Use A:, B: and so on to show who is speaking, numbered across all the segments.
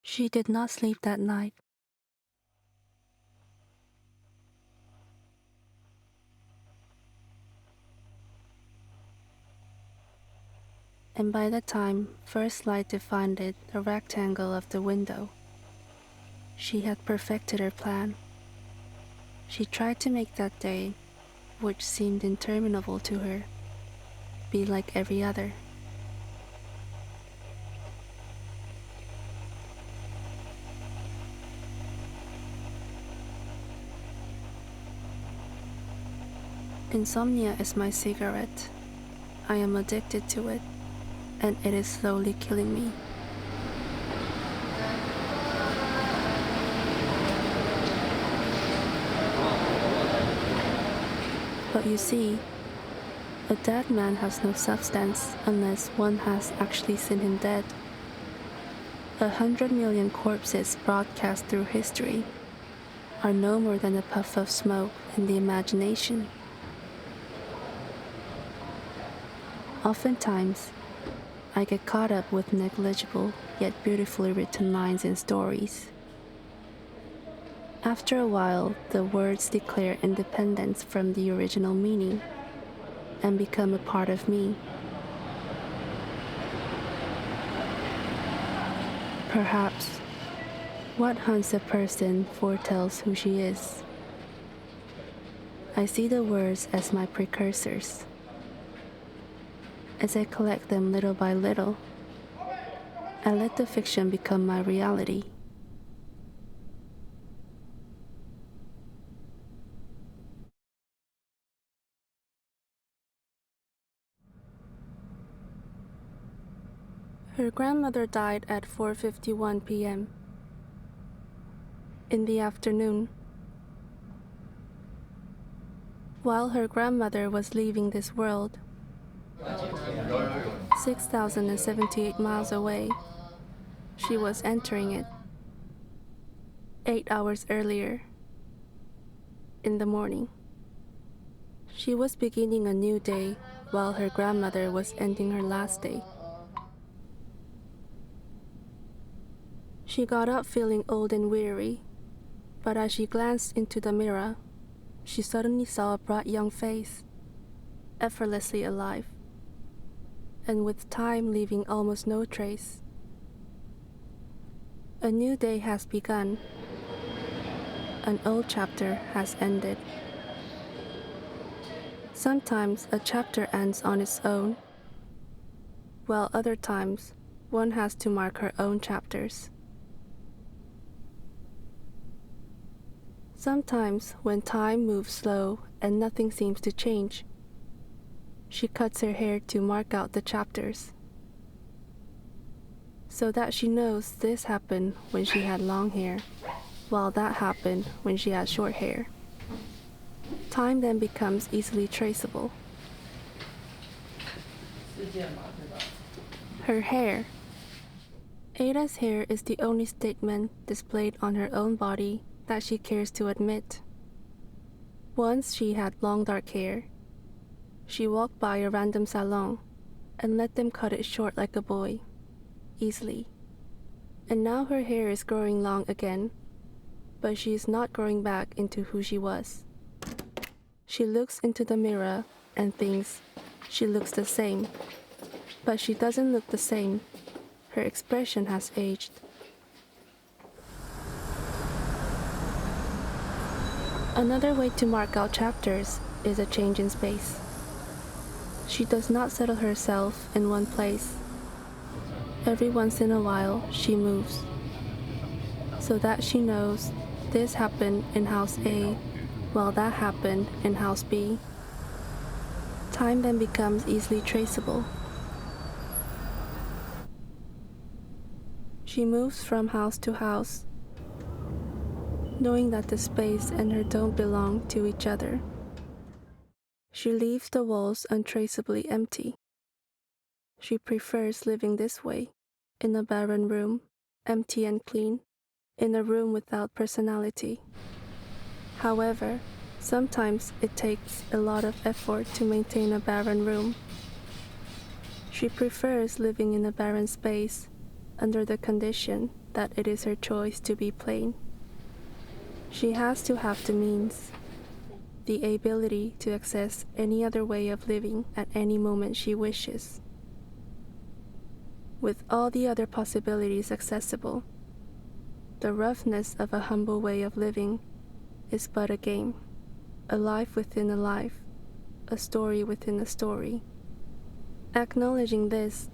A: She did not sleep that night. And by the time first light defined it, the rectangle of the window, she had perfected her plan. She tried to make that day, which seemed interminable to her, be like every other. Insomnia is my cigarette. I am addicted to it, and it is slowly killing me. But you see, a dead man has no substance unless one has actually seen him dead. 100 million corpses broadcast through history are no more than a puff of smoke in the imagination. Oftentimes, I get caught up with negligible yet beautifully written lines in stories. After a while, the words declare independence from the original meaning and become a part of me. Perhaps what haunts a person foretells who she is. I see the words as my precursors. As I collect them little by little, I let the fiction become my reality. Her grandmother died at 4:51 p.m. in the afternoon. While her grandmother was leaving this world, 6,078 miles away, she was entering it 8 hours earlier in the morning. She was beginning a new day while her grandmother was ending her last day. She got up feeling old and weary, but as she glanced into the mirror, she suddenly saw a bright young face, effortlessly alive, and with time leaving almost no trace. A new day has begun. An old chapter has ended. Sometimes a chapter ends on its own, while other times one has to mark her own chapters. Sometimes when time moves slow and nothing seems to change, she cuts her hair to mark out the chapters, so that she knows this happened when she had long hair, while that happened when she had short hair. Time then becomes easily traceable. Her hair. Ada's hair is the only statement displayed on her own body that she cares to admit. Once she had long dark hair. She walked by a random salon and let them cut it short like a boy, easily. And now her hair is growing long again, but she is not growing back into who she was. She looks into the mirror and thinks she looks the same, but she doesn't look the same. Her expression has aged. Another way to mark out chapters is a change in space. She does not settle herself in one place. Every once in a while, she moves, so that she knows this happened in house A, while that happened in house B. Time then becomes easily traceable. She moves from house to house, knowing that the space and her don't belong to each other. She leaves the walls untraceably empty. She prefers living this way, in a barren room, empty and clean, in a room without personality. However, sometimes it takes a lot of effort to maintain a barren room. She prefers living in a barren space, under the condition that it is her choice to be plain. She has to have the means, the ability to access any other way of living at any moment she wishes. With all the other possibilities accessible, the roughness of a humble way of living is but a game, a life within a life, a story within a story. Acknowledging this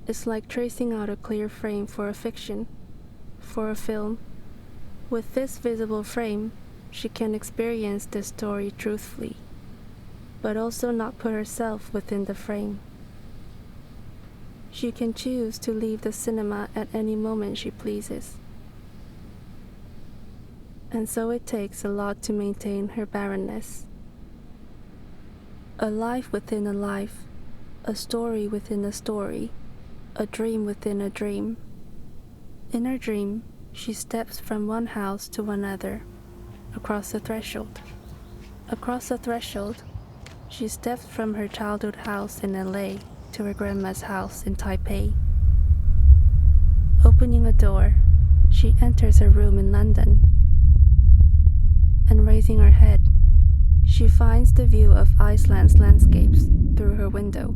A: is like tracing out a clear frame for a fiction, for a film. With this visible frame, she can experience the story truthfully, but also not put herself within the frame. She can choose to leave the cinema at any moment she pleases. And so it takes a lot to maintain her barrenness. A life within a life, a story within a story, a dream within a dream. In her dream, she steps from one house to another, across the threshold. Across the threshold, she steps from her childhood house in LA to her grandma's house in Taipei. Opening a door, she enters a room in London. And raising her head, she finds the view of Iceland's landscapes through her window.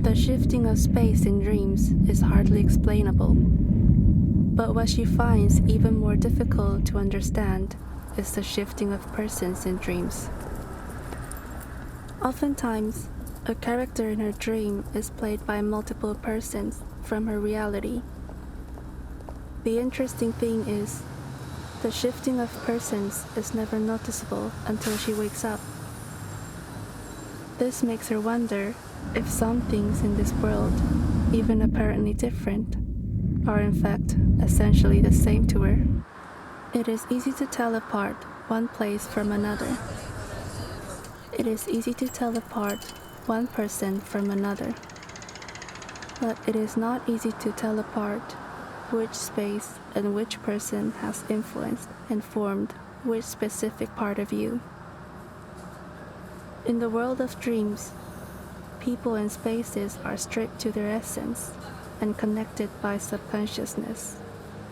A: The shifting of space in dreams is hardly explainable, but what she finds even more difficult to understand is the shifting of persons in dreams. Oftentimes, a character in her dream is played by multiple persons from her reality. The interesting thing is, the shifting of persons is never noticeable until she wakes up. This makes her wonder if some things in this world, even apparently different, are in fact essentially the same to her. It is easy to tell apart one place from another. It is easy to tell apart one person from another. But it is not easy to tell apart which space and which person has influenced and formed which specific part of you. In the world of dreams, people and spaces are stripped to their essence and connected by subconsciousness.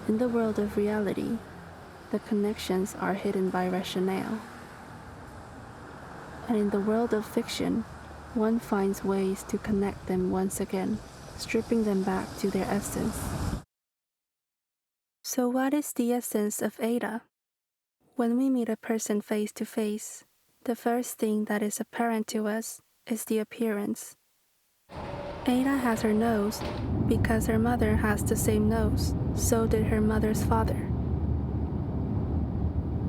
A: In the world of reality, the connections are hidden by rationale. And in the world of fiction, one finds ways to connect them once again, stripping them back to their essence. So what is the essence of Ada? When we meet a person face to face, the first thing that is apparent to us is the appearance. Ada has her nose because her mother has the same nose, so did her mother's father.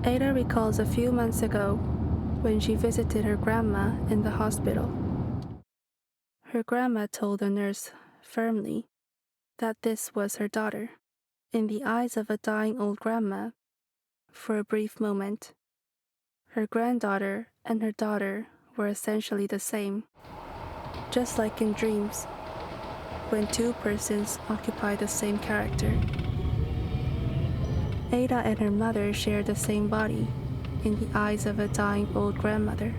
A: Ada recalls a few months ago when she visited her grandma in the hospital. Her grandma told the nurse firmly that this was her daughter. In the eyes of a dying old grandma, for a brief moment, her granddaughter and her daughter were essentially the same. Just like in dreams, when two persons occupy the same character. Ada and her mother share the same body in the eyes of a dying old grandmother.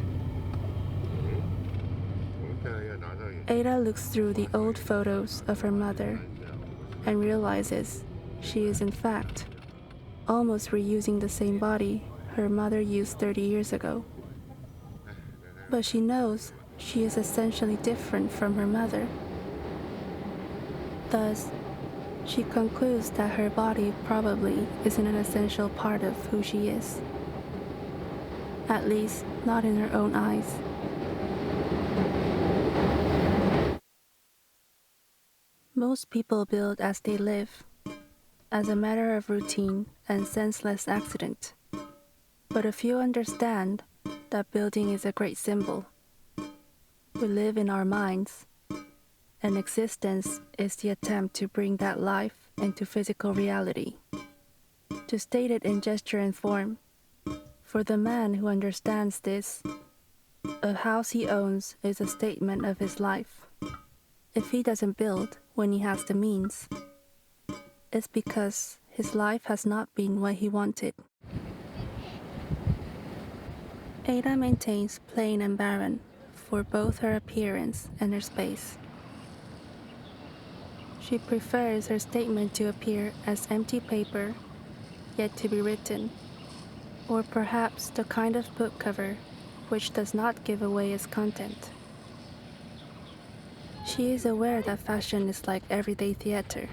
A: Ada looks through the old photos of her mother and realizes she is in fact almost reusing the same body her mother used 30 years ago. But she knows she is essentially different from her mother. Thus, she concludes that her body probably isn't an essential part of who she is. At least, not in her own eyes. Most people build as they live, as a matter of routine and senseless accident. But if you understand that building is a great symbol. We live in our minds, and existence is the attempt to bring that life into physical reality. To state it in gesture and form, for the man who understands this, a house he owns is a statement of his life. If he doesn't build when he has the means, it's because his life has not been what he wanted. Ada maintains plain and barren for both her appearance and her space. She prefers her statement to appear as empty paper, yet to be written, or perhaps the kind of book cover which does not give away its content. She is aware that fashion is like everyday theater,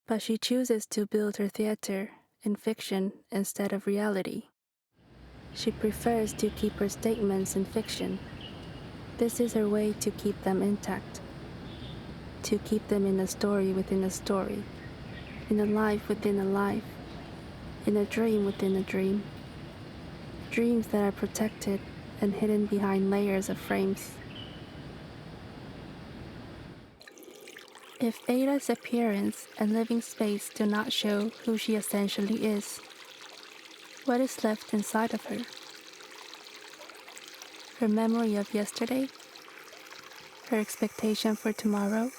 A: but she chooses to build her theater in fiction instead of reality. She prefers to keep her statements in fiction. This is her way to keep them intact, to keep them in a story within a story, in a life within a life, in a dream within a dream. Dreams that are protected and hidden behind layers of frames. If Ada's appearance and living space do not show who she essentially is, what is left inside of her? Her memory of yesterday? Her expectation for tomorrow?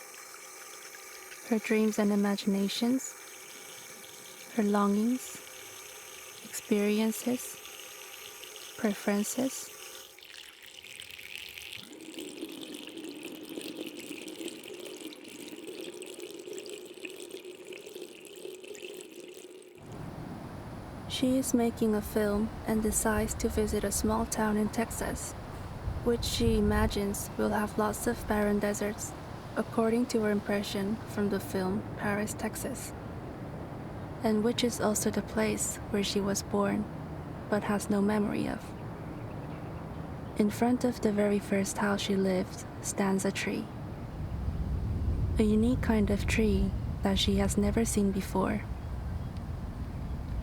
A: Her dreams and imaginations? Her longings? Experiences? Preferences? She is making a film and decides to visit a small town in Texas, which she imagines will have lots of barren deserts, according to her impression from the film Paris, Texas, and which is also the place where she was born, but has no memory of. In front of the very first house she lived stands a tree. A unique kind of tree that she has never seen before,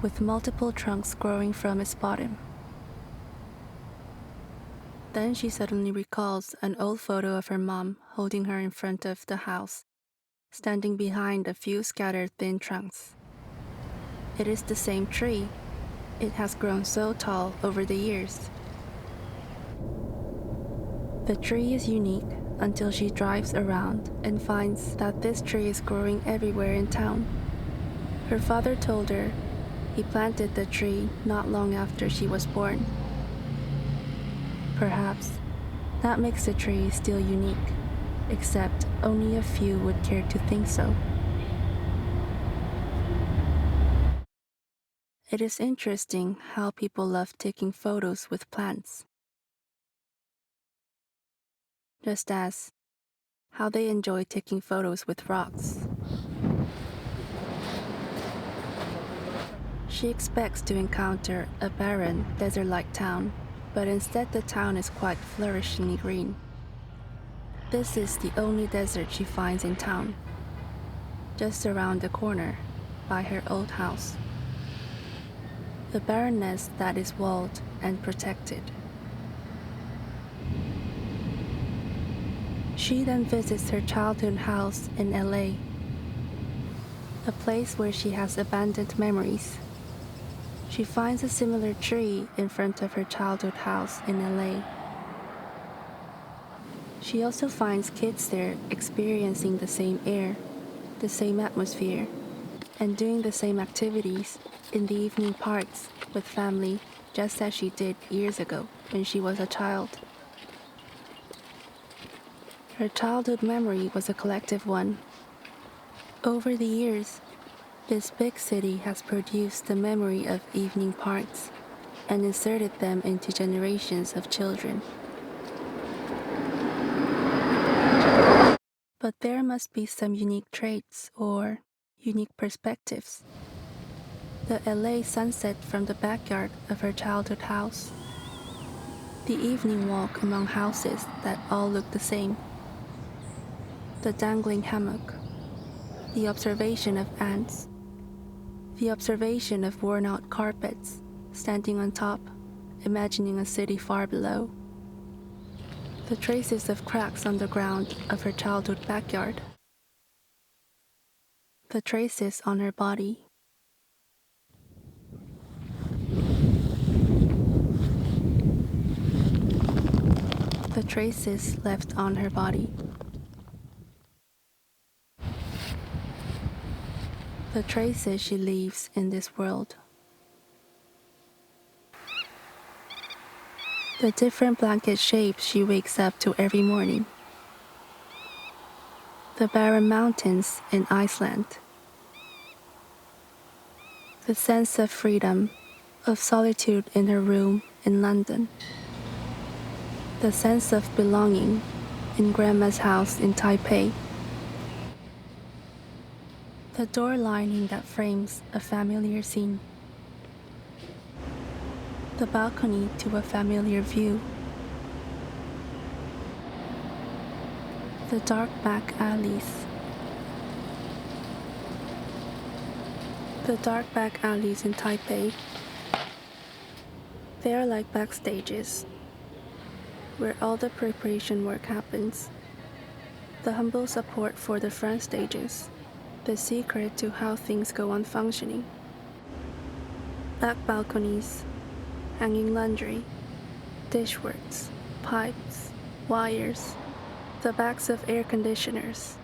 A: with multiple trunks growing from its bottom. Then she suddenly recalls an old photo of her mom holding her in front of the house, standing behind a few scattered thin trunks. It is the same tree. It has grown so tall over the years. The tree is unique until she drives around and finds that this tree is growing everywhere in town. Her father told her he planted the tree not long after she was born. Perhaps that makes the tree still unique, except only a few would care to think so. It is interesting how people love taking photos with plants, just as how they enjoy taking photos with rocks. She expects to encounter a barren, desert-like town, but instead the town is quite flourishingly green. This is the only desert she finds in town, just around the corner, by her old house. The barrenness that is walled and protected. She then visits her childhood house in LA, a place where she has abandoned memories. She finds a similar tree in front of her childhood house in LA. She also finds kids there experiencing the same air, the same atmosphere, and doing the same activities in the evening parks with family, just as she did years ago when she was a child. Her childhood memory was a collective one. Over the years, this big city has produced the memory of evening parks and inserted them into generations of children. But there must be some unique traits or unique perspectives. The LA sunset from the backyard of her childhood house. The evening walk among houses that all look the same. The dangling hammock. The observation of ants. The observation of worn-out carpets standing on top imagining a city far below. The traces of cracks on the ground of her childhood backyard. The traces on her body. The traces left on her body. The traces she leaves in this world. The different blanket shapes she wakes up to every morning. The barren mountains in Iceland. The sense of freedom, of solitude in her room in London. The sense of belonging in Grandma's house in Taipei. The door lining that frames a familiar scene. The balcony to a familiar view. The dark back alleys. The dark back alleys in Taipei. They are like backstages, where all the preparation work happens. The humble support for the front stages, the secret to how things go on functioning. Back balconies, hanging laundry, dishworks, pipes, wires, the backs of air conditioners.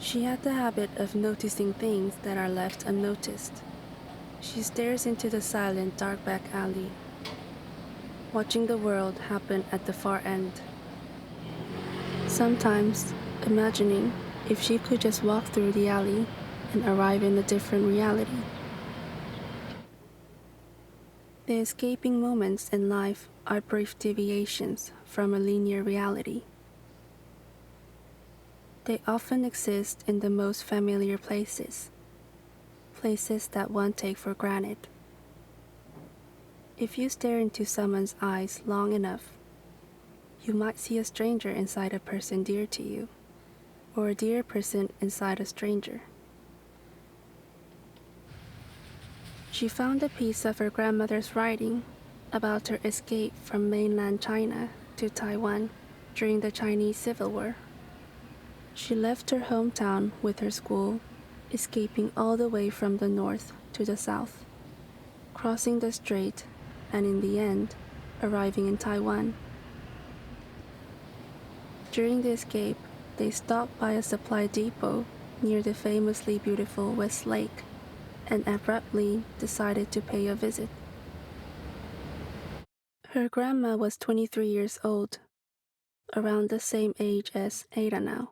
A: She had the habit of noticing things that are left unnoticed. She stares into the silent dark back alley, watching the world happen at the far end. Sometimes imagining if she could just walk through the alley and arrive in a different reality. The escaping moments in life are brief deviations from a linear reality. They often exist in the most familiar places, places that one takes for granted. If you stare into someone's eyes long enough, you might see a stranger inside a person dear to you, or a dear person inside a stranger. She found a piece of her grandmother's writing about her escape from mainland China to Taiwan during the Chinese Civil War. She left her hometown with her school, escaping all the way from the north to the south, crossing the strait, and in the end, arriving in Taiwan. During the escape, they stopped by a supply depot near the famously beautiful West Lake and abruptly decided to pay a visit. Her grandma was 23 years old, around the same age as Ada now.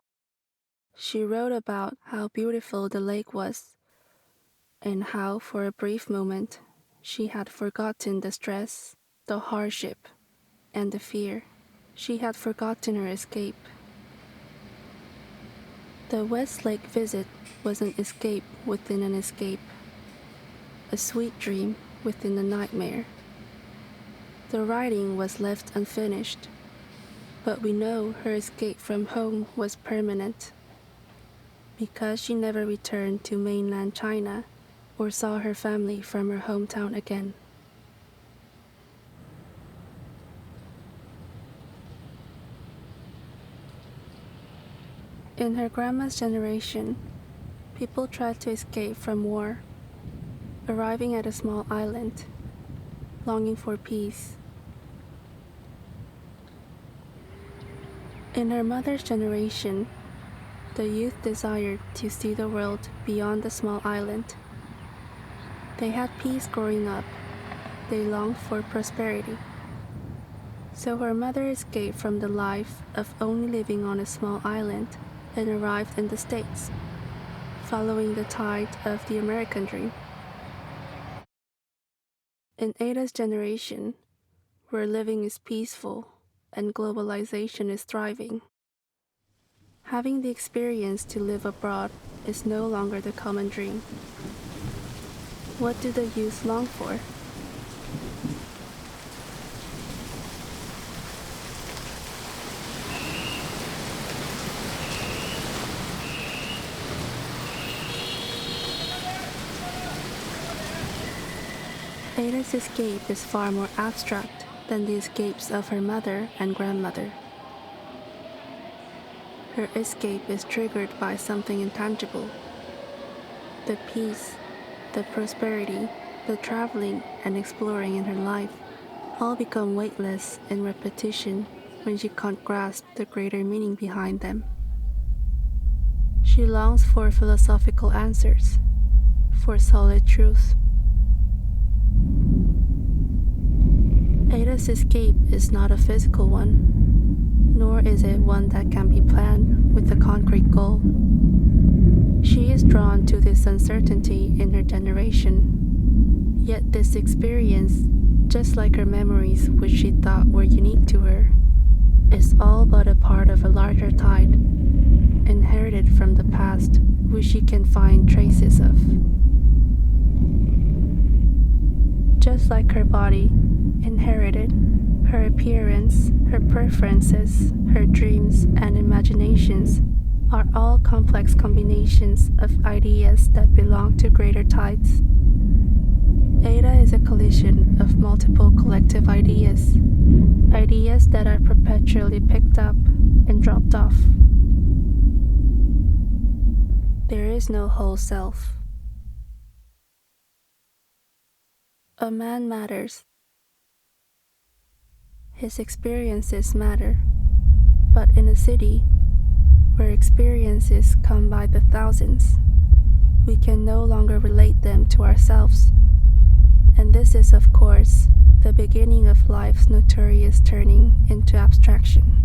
A: She wrote about how beautiful the lake was and how, for a brief moment, she had forgotten the stress, the hardship, and the fear. She had forgotten her escape. The West Lake visit was an escape within an escape, a sweet dream within a nightmare. The writing was left unfinished, but we know her escape from home was permanent, because she never returned to mainland China or saw her family from her hometown again. In her grandma's generation, people tried to escape from war, arriving at a small island, longing for peace. In her mother's generation, the youth desired to see the world beyond the small island. They had peace growing up. They longed for prosperity. So her mother escaped from the life of only living on a small island and arrived in the States, following the tide of the American dream. In Ada's generation, where living is peaceful and globalization is thriving, having the experience to live abroad is no longer the common dream. What do the youth long for? Ada's escape is far more abstract than the escapes of her mother and grandmother. Her escape is triggered by something intangible. The peace, the prosperity, the traveling and exploring in her life all become weightless in repetition when she can't grasp the greater meaning behind them. She longs for philosophical answers, for solid truth. Ada's escape is not a physical one, nor is it one that can be planned with a concrete goal. She is drawn to this uncertainty in her generation, yet this experience, just like her memories which she thought were unique to her, is all but a part of a larger tide, inherited from the past which she can find traces of. Just like her body, inherited, her appearance, her preferences, her dreams and imaginations are all complex combinations of ideas that belong to greater tides. Ada is a collision of multiple collective ideas, ideas that are perpetually picked up and dropped off. There is no whole self. A man matters. His experiences matter, but in a city where experiences come by the thousands, we can no longer relate them to ourselves. And this is, of course, the beginning of life's notorious turning into abstraction.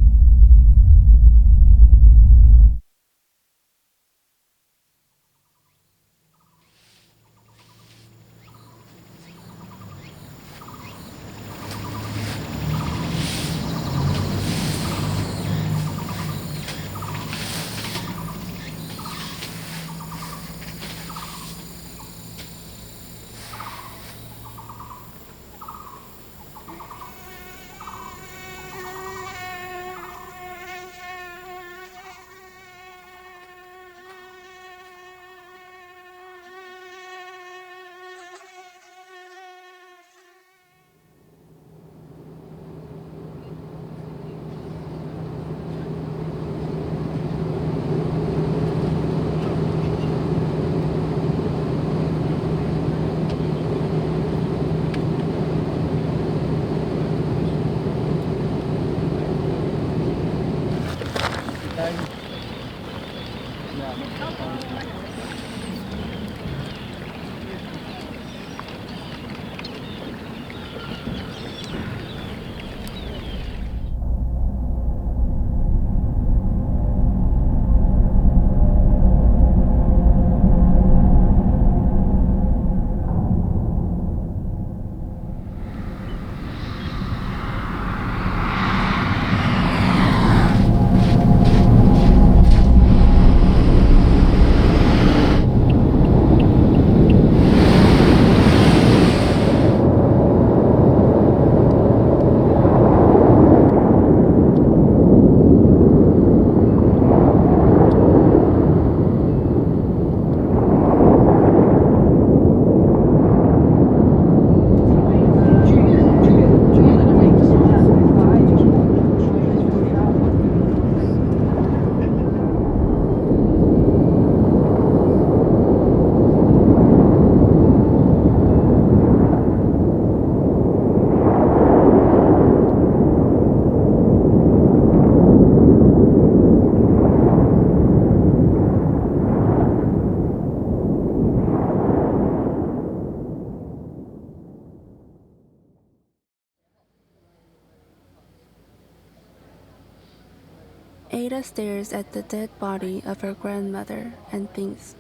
A: Ada stares at the dead body of her grandmother and thinks,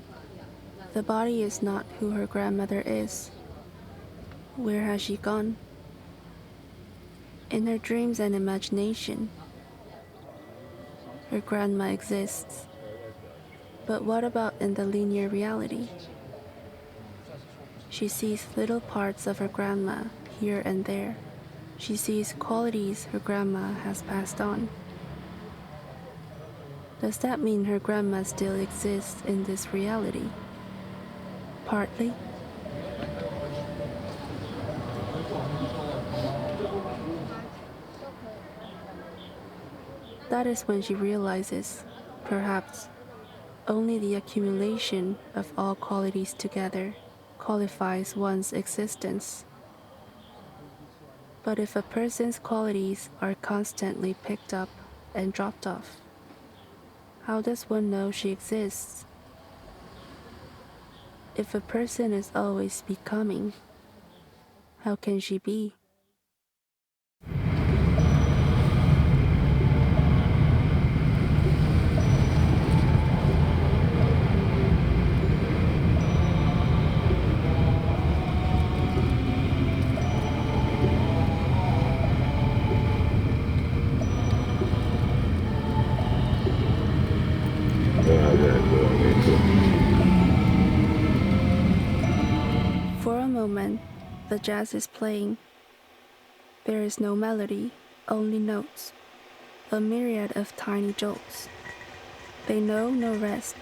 A: the body is not who her grandmother is. Where has she gone? In her dreams and imagination, her grandma exists. But what about in the linear reality? She sees little parts of her grandma here and there. She sees qualities her grandma has passed on. Does that mean her grandma still exists in this reality? Partly. That is when she realizes, perhaps, only the accumulation of all qualities together qualifies one's existence. But if a person's qualities are constantly picked up and dropped off, how does one know she exists? If a person is always becoming, how can she be? For a moment, the jazz is playing. There is no melody, only notes, a myriad of tiny jolts. They know no rest.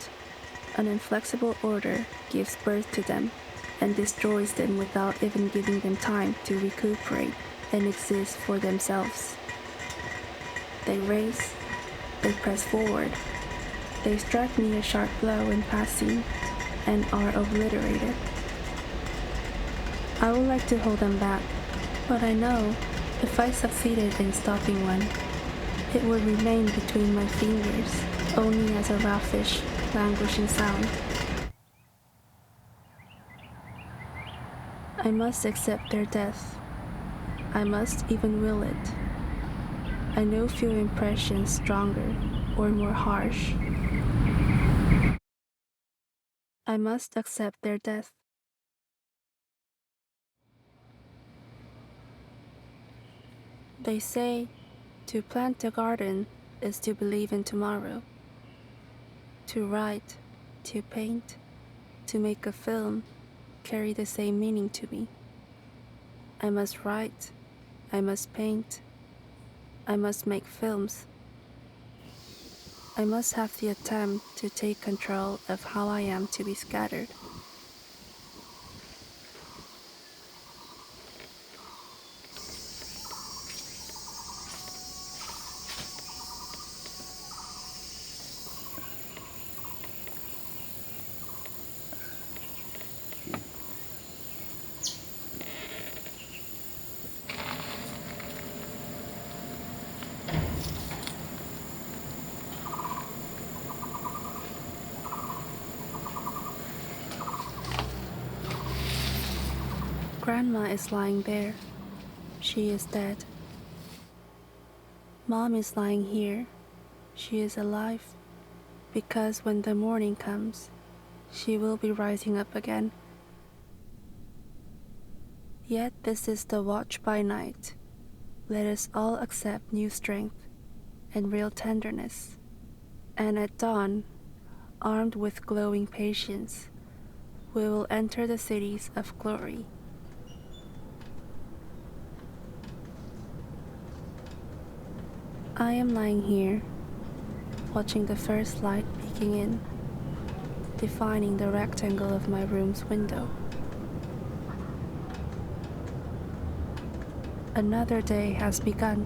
A: An inflexible order gives birth to them and destroys them without even giving them time to recuperate and exist for themselves. They race, they press forward, they strike me a sharp blow in passing and are obliterated. I would like to hold them back, but I know if I succeeded in stopping one, it would remain between my fingers only as a raffish, languishing sound. I must accept their death. I must even will it. I know few impressions stronger or more harsh. I must accept their death. They say to plant a garden is to believe in tomorrow. To write, to paint, to make a film carry the same meaning to me. I must write, I must paint, I must make films. I must have the attempt to take control of how I am to be scattered. Grandma is lying there. She is dead. Mom is lying here. She is alive, because when the morning comes, she will be rising up again. Yet this is the watch by night. Let us all accept new strength and real tenderness. And at dawn, armed with glowing patience, we will enter the cities of glory. I am lying here, watching the first light peeking in, defining the rectangle of my room's window. Another day has begun.